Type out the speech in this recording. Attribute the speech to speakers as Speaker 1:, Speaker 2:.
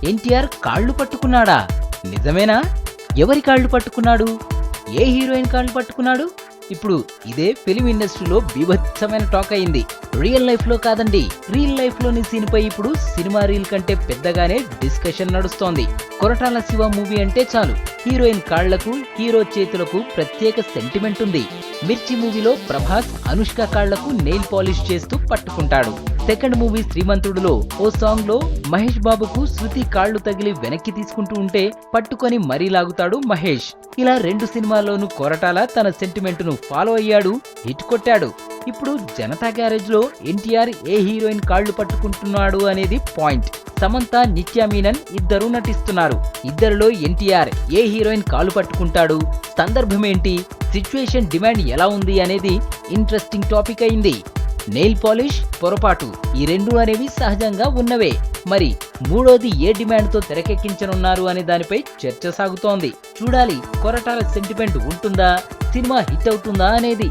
Speaker 1: ఎన్టీఆర్ కాళ్ళు పట్టుకున్నాడా? నిజమేనా? ఎవరి కాళ్ళు పట్టుకున్నాడు? ఏ హీరోయిన్ కాళ్ళు పట్టుకున్నాడు? ఇప్పుడు ఇదే ఫిలిం ఇండస్ట్రీలో బీభత్సమైన టాక్ అయింది. రియల్ లైఫ్ లో కాదండి, రియల్ లైఫ్ లోని సీన్ పై ఇప్పుడు సినిమా రీల్ కంటే పెద్దగానే డిస్కషన్ నడుస్తోంది. కొరటాల శివ మూవీ అంటే చాలు హీరోయిన్ కాళ్లకు, హీరో చేతులకు ప్రత్యేక సెంటిమెంట్ ఉంది. మిర్చి మూవీలో ప్రభాస్ అనుష్క కాళ్లకు నెయిల్ పాలిష్ చేస్తూ పట్టుకుంటాడు. సెకండ్ మూవీ శ్రీమంతుడులో ఓ సాంగ్ లో మహేష్ బాబుకు శృతి కాళ్లు తగిలి వెనక్కి తీసుకుంటూ ఉంటే పట్టుకొని మరీ లాగుతాడు మహేష్. ఇలా 2 సినిమాల్లోనూ కొరటాల తన సెంటిమెంట్ ను ఫాలో అయ్యాడు, హిట్ కొట్టాడు. ఇప్పుడు జనతా గ్యారేజ్ లో ఎన్టీఆర్ ఏ హీరోయిన్ కాళ్లు పట్టుకుంటున్నాడు అనేది పాయింట్. సమంత, నిత్యా మీనన్ ఇద్దరు నటిస్తున్నారు. ఇద్దరిలో ఎన్టీఆర్ ఏ హీరోయిన్ కాళ్ళు పట్టుకుంటాడు? సందర్భమేంటి? సిచ్యువేషన్ డిమాండ్ ఎలా ఉంది అనేది ఇంట్రెస్టింగ్ టాపిక్ అయింది. నెయిల్ పాలిష్, పొరపాటు ఈ రెండు అనేవి సహజంగా ఉన్నవే. మరి మూడోది ఏ డిమాండ్ తో తెరకెక్కించనున్నారు అనే దానిపై చర్చ సాగుతోంది. చూడాలి కొరటాల సెంటిమెంట్ ఉంటుందా, సినిమా హిట్ అవుతుందా అనేది.